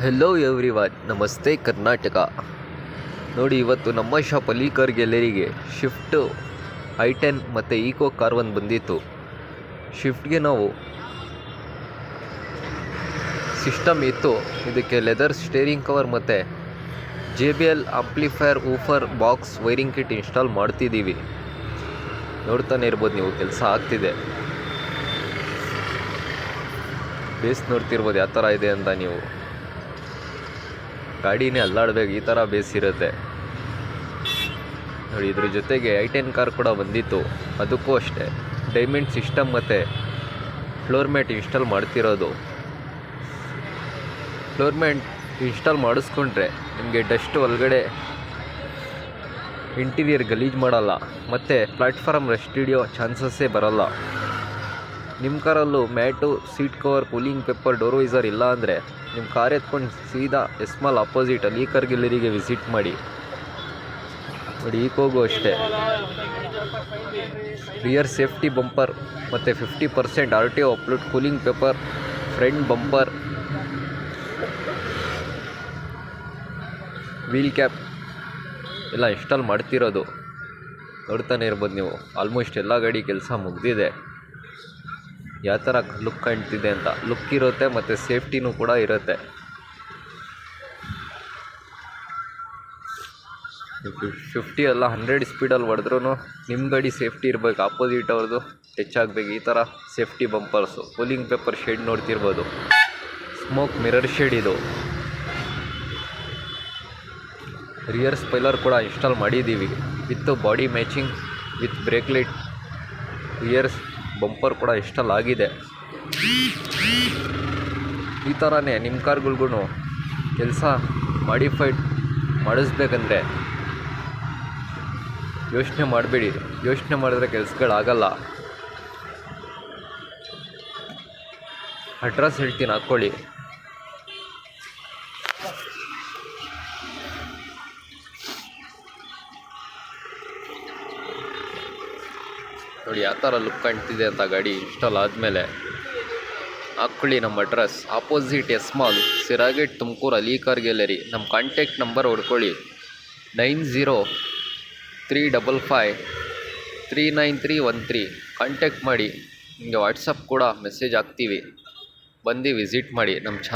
Hello everyone, ನಮಸ್ತೆ ಕರ್ನಾಟಕ. ನೋಡಿ, ಇವತ್ತು ನಮ್ಮ ಶಾಪಲ್ಲಿ ಕಾರ್ ಗ್ಯಾಲರಿಗೆ ಶಿಫ್ಟ್ i10 ಮತ್ತು ಈಕೋ ಕಾರ್ ಒಂದು ಬಂದಿತ್ತು. ಶಿಫ್ಟ್ಗೆ ನಾವು ಸಿಸ್ಟಮ್ ಇತ್ತು, ಇದಕ್ಕೆ ಲೆದರ್ ಸ್ಟೇರಿಂಗ್ ಕವರ್ ಮತ್ತು JBL amplifier woofer box wiring kit install ಮಾಡ್ತಿದ್ದೀವಿ. ನೋಡ್ತಾನೆ ಇರ್ಬೋದು ನೀವು, ಕೆಲಸ ಆಗ್ತಿದೆ. ಬೇಸ್ ನೋಡ್ತಿರ್ಬೋದು ಯಾವ ಥರ ಇದೆ ಅಂತ. ನೀವು ಗಾಡಿನೇ ಅಲ್ಲಾಡಬೇಕು, ಈ ಥರ ಬೇಸ್ ಇರುತ್ತೆ ನೋಡಿ. ಇದ್ರ ಜೊತೆಗೆ i10 ಕಾರ್ ಕೂಡ ಬಂದಿತ್ತು, ಅದಕ್ಕೂ ಅಷ್ಟೇ ಡೈಮಂಡ್ ಸಿಸ್ಟಮ್ ಮತ್ತು ಫ್ಲೋರ್ ಮ್ಯಾಟ್ ಇನ್ಸ್ಟಾಲ್ ಮಾಡ್ತಿರೋದು. ಫ್ಲೋರ್ ಮ್ಯಾಟ್ ಇನ್ಸ್ಟಾಲ್ ಮಾಡಿಸ್ಕೊಂಡ್ರೆ ನಿಮಗೆ ಡಸ್ಟ್ ಒಳಗಡೆ ಇಂಟೀರಿಯರ್ ಗಲೀಜು ಮಾಡಲ್ಲ, ಮತ್ತು ಪ್ಲಾಟ್ಫಾರ್ಮ್ ರೆಸ್ಟ್ ಹಿಡಿಯೋ ಚಾನ್ಸಸ್ಸೇ ಬರಲ್ಲ. ನಿಮ್ಮ ಕಾರಲ್ಲೂ mat, seat cover, cooling paper, door visor ಇಲ್ಲ ಅಂದರೆ ನಿಮ್ಮ ಕಾರ್ ಎತ್ಕೊಂಡು ಸೀದಾ ಎಸ್ಮಾಲ್ ಅಪೋಸಿಟ್ ಅಲ್ಲಿ ಕಾರ್ ಗ್ಯಾಲರಿಗೆ ವಿಸಿಟ್ ಮಾಡಿ. ನೋಡಿ, ಈಕೋಗೂ ಅಷ್ಟೇ ರಿಯರ್ ಸೇಫ್ಟಿ ಬಂಪರ್ ಮತ್ತು 50% RTO upload, cooling paper, front bumper, wheel cap ಎಲ್ಲ ಇನ್ಸ್ಟಾಲ್ ಮಾಡ್ತಿರೋದು. ನೋಡ್ತಾನೆ ಇರ್ಬೋದು ನೀವು. ಆಲ್ಮೋಸ್ಟ್ ಎಲ್ಲ ಗಾಡಿ ಕೆಲಸ ಮುಗಿದಿದೆ. ಯಾವ ಥರ ಲುಕ್ ಕಾಣ್ತಿದೆ ಅಂತ. ಲುಕ್ ಇರುತ್ತೆ ಮತ್ತು ಸೇಫ್ಟಿನೂ ಕೂಡ ಇರುತ್ತೆ. 50 ಅಲ್ಲ 100 ಸ್ಪೀಡಲ್ಲಿ ಹೊಡೆದ್ರೂ ನಿಮ್ಮ ಗಾಡಿ ಸೇಫ್ಟಿ ಇರಬೇಕು, ಆಪೋಸಿಟ್ ಅವ್ರದ್ದು ಟಚ್ ಆಗಬೇಕು. ಈ ಥರ ಸೇಫ್ಟಿ ಬಂಪರ್ಸು, ಕೂಲಿಂಗ್ ಪೇಪರ್ ಶೇಡ್ ನೋಡ್ತಿರ್ಬೋದು, ಸ್ಮೋಕ್ ಮಿರರ್ ಶೇಡ್ ಇದು. ರಿಯರ್ ಸ್ಪೈಲರ್ ಕೂಡ ಇನ್ಸ್ಟಾಲ್ ಮಾಡಿದ್ದೀವಿ with body matching with break light. Rear bumper ಕೂಡ ಇನ್ಸ್ಟಾಲ್ ಆಗಿದೆ. ಈ ಥರನೇ ನಿಮ್ಮ ಕಾರ್ಗಳ್ಗೂ ಕೆಲಸ ಮಾಡಿಫೈಡ್ ಮಾಡಿಸ್ಬೇಕಂದ್ರೆ ಯೋಚನೆ ಮಾಡಬೇಡಿ. ಯೋಚನೆ ಮಾಡಿದ್ರೆ ಕೆಲಸಗಳಾಗಲ್ಲ. ಅಡ್ರೆಸ್ ಹೇಳ್ತೀನಿ, ಹಾಕ್ಕೊಳ್ಳಿ. ನೋಡಿ ಯಾವ ಥರ ಲುಕ್ ಕಾಣ್ತಿದೆ ಅಂತ. ಗಾಡಿ ಇನ್ಸ್ಟಾಲ್ ಆದಮೇಲೆ ಹಾಕ್ಕೊಳ್ಳಿ ನಮ್ಮ address. Opposite S Mall, Sira gate, Tumakuru, ಅಲಿ ಕಾರ್ ಗ್ಯಾಲರಿ. ನಮ್ಮ ಕಾಂಟ್ಯಾಕ್ಟ್ ನಂಬರ್ ಹೊಡ್ಕೊಳ್ಳಿ, 9035539313. ಕಾಂಟ್ಯಾಕ್ಟ್ ಮಾಡಿ. ನಿಮಗೆ ವಾಟ್ಸಪ್ ಕೂಡ ಮೆಸೇಜ್ ಹಾಕ್ತೀವಿ, ಬಂದು ವಿಸಿಟ್ ಮಾಡಿ ನಮ್ಮ